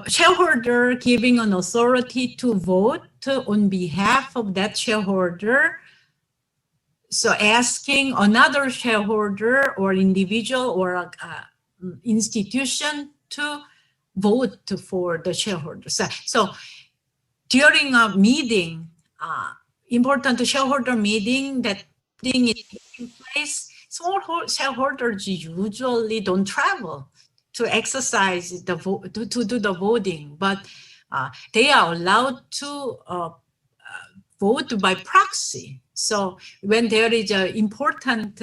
shareholder giving an authority to vote on behalf of that shareholder. So asking another shareholder or individual or institution to vote for the shareholder. So during a meeting, important shareholder meeting that is taking place, small shareholders usually don't travel to exercise the vote, to do the voting, but they are allowed to vote by proxy. So when there is an important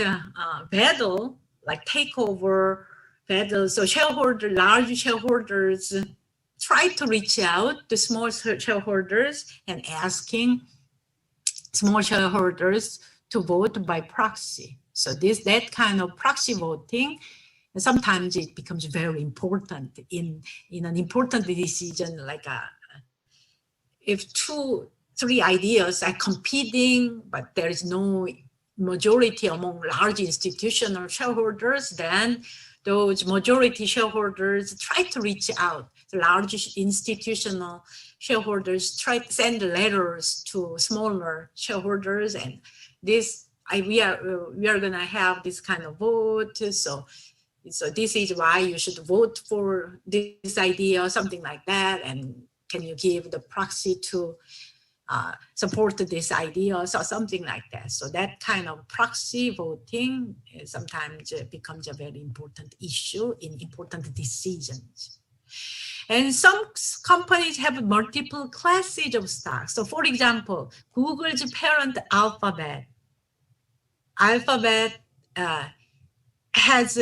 battle, like takeover battle, so large shareholders try to reach out to small shareholders and asking small shareholders to vote by proxy. So that kind of proxy voting, sometimes it becomes very important in an important decision, like if 2-3 ideas are competing, but there is no majority among large institutional shareholders, then those majority shareholders try to reach out. The large institutional shareholders try to send letters to smaller shareholders, and this we are gonna have this kind of vote. So this is why you should vote for this idea or something like that. And can you give the proxy to support this idea or something like that. So that kind of proxy voting sometimes becomes a very important issue in important decisions. And some companies have multiple classes of stocks. So for example, Google's parent Alphabet has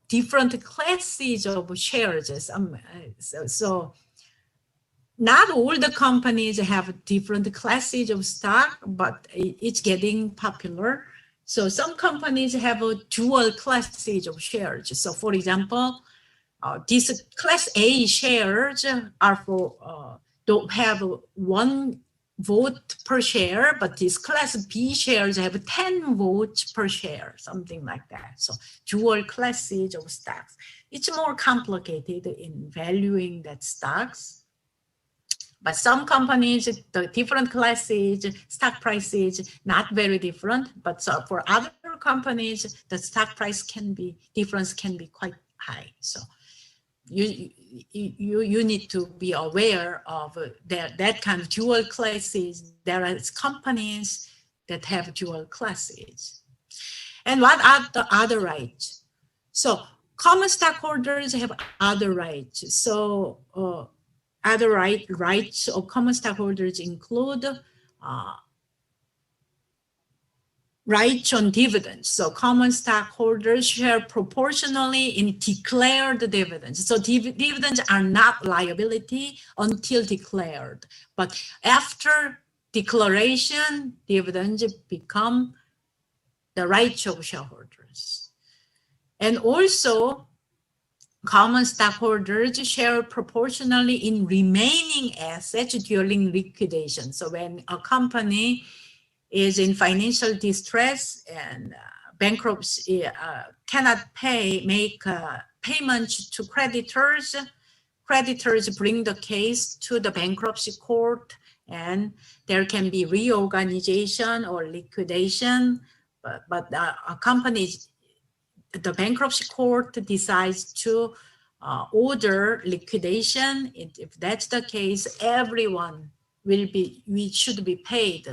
different classes of shares. So not all the companies have different classes of stock, but it's getting popular. So some companies have a dual classes of shares. So for example, these class A shares are for don't have one vote per share, but these class B shares have 10 votes per share, something like that. So dual classes of stocks. It's more complicated in valuing that stocks. But some companies, the different classes, stock prices, not very different. But so for other companies, the stock price difference can be quite high. So you need to be aware of that kind of dual classes. There are companies that have dual classes. And what are the other rights? So common stockholders have other rights. So other rights of common stockholders include rights on dividends. So common stockholders share proportionally in declared dividends. So dividends are not liability until declared. But after declaration, dividends become the rights of shareholders. And also, common stockholders share proportionally in remaining assets during liquidation. So when a company is in financial distress and bankruptcy cannot make payments to creditors, creditors bring the case to the bankruptcy court, and there can be reorganization or liquidation. But a company's the bankruptcy court decides to order liquidation. If that's the case, everyone should be paid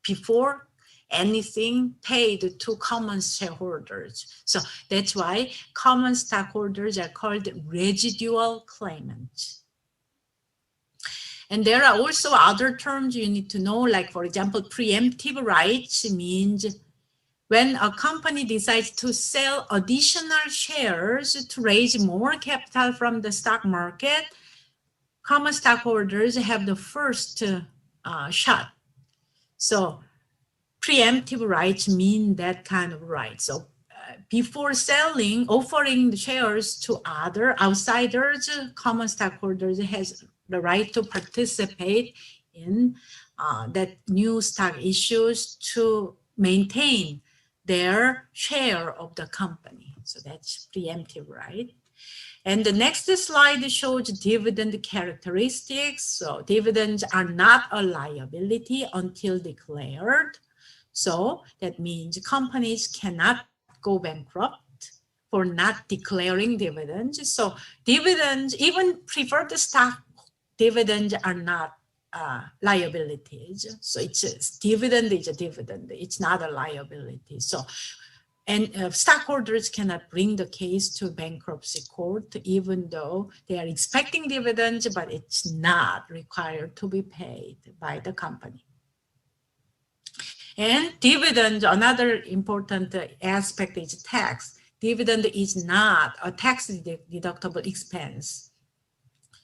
before anything paid to common shareholders. So that's why common stockholders are called residual claimants. And there are also other terms you need to know, like for example, preemptive rights means when a company decides to sell additional shares to raise more capital from the stock market, common stockholders have the first shot. So preemptive rights mean that kind of right. So before offering the shares to other outsiders, common stockholders has the right to participate in that new stock issues to maintain their share of the company. So that's preemptive right. And the next slide shows dividend characteristics. So dividends are not a liability until declared. So that means companies cannot go bankrupt for not declaring dividends. So dividends, even preferred stock dividends, are not liabilities. So dividend is a dividend. It's not a liability. So, and stockholders cannot bring the case to bankruptcy court, even though they are expecting dividends, but it's not required to be paid by the company. And dividend, another important aspect is tax. Dividend is not a tax deductible expense.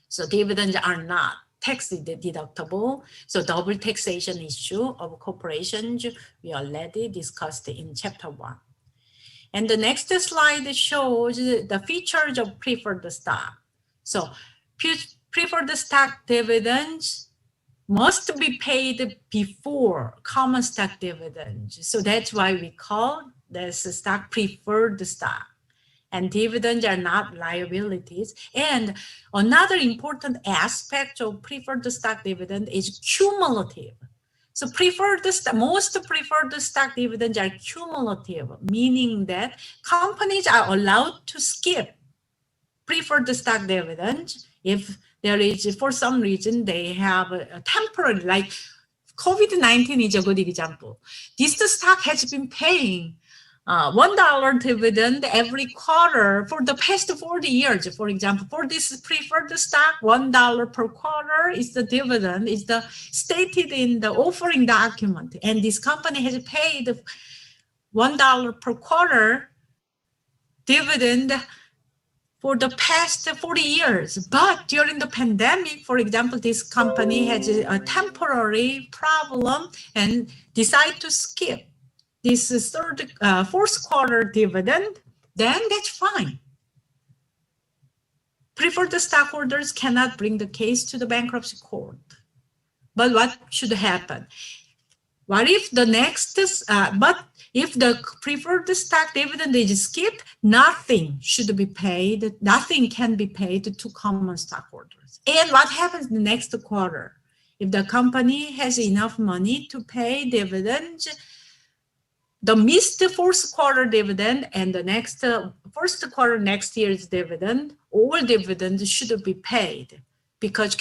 So dividends are not tax deductible. So double taxation issue of corporations we already discussed in chapter 1. And the next slide shows the features of preferred stock. So preferred stock dividends must be paid before common stock dividends. So that's why we call this stock preferred stock. And dividends are not liabilities. And another important aspect of preferred stock dividend is cumulative. So most preferred stock dividends are cumulative, meaning that companies are allowed to skip preferred stock dividends if there is, for some reason, they have a temporary, like COVID-19 is a good example. This stock has been paying $1 dividend every quarter for the past 40 years. For example, for this preferred stock, $1 per quarter is the dividend, is the stated in the offering document. And this company has paid $1 per quarter dividend for the past 40 years. But during the pandemic, for example, this company has a temporary problem and decide to skip this fourth quarter dividend, then that's fine. Preferred stockholders cannot bring the case to the bankruptcy court. But what should happen? What if the next, if the preferred stock dividend is skipped, nothing should be paid, nothing can be paid to common stockholders. And what happens the next quarter? If the company has enough money to pay dividends, the missed fourth quarter dividend and the next first quarter next year's dividend, all dividends should be paid because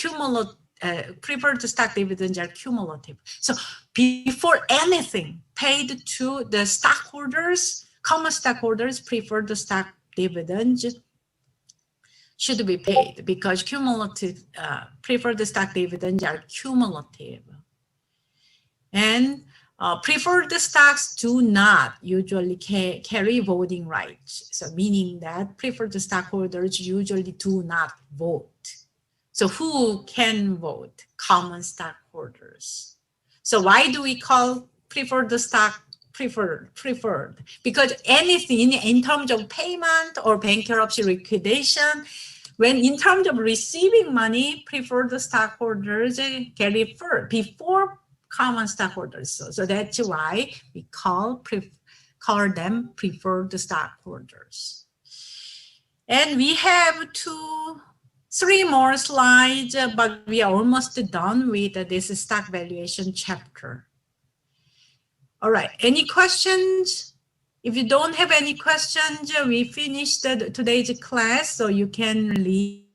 preferred stock dividends are cumulative. So before anything paid to the stockholders, common stockholders, preferred stock dividends should be paid because cumulative preferred stock dividends are cumulative. And preferred stocks do not usually carry voting rights. So meaning that preferred stockholders usually do not vote. So who can vote? Common stockholders. So why do we call preferred stock preferred? Because anything in terms of payment or bankruptcy liquidation, when in terms of receiving money, preferred stockholders get it first before common stockholders. So that's why we call them preferred stockholders. And we have 3 more slides, but we are almost done with this stock valuation chapter. All right, any questions? If you don't have any questions, we finished today's class, so you can leave.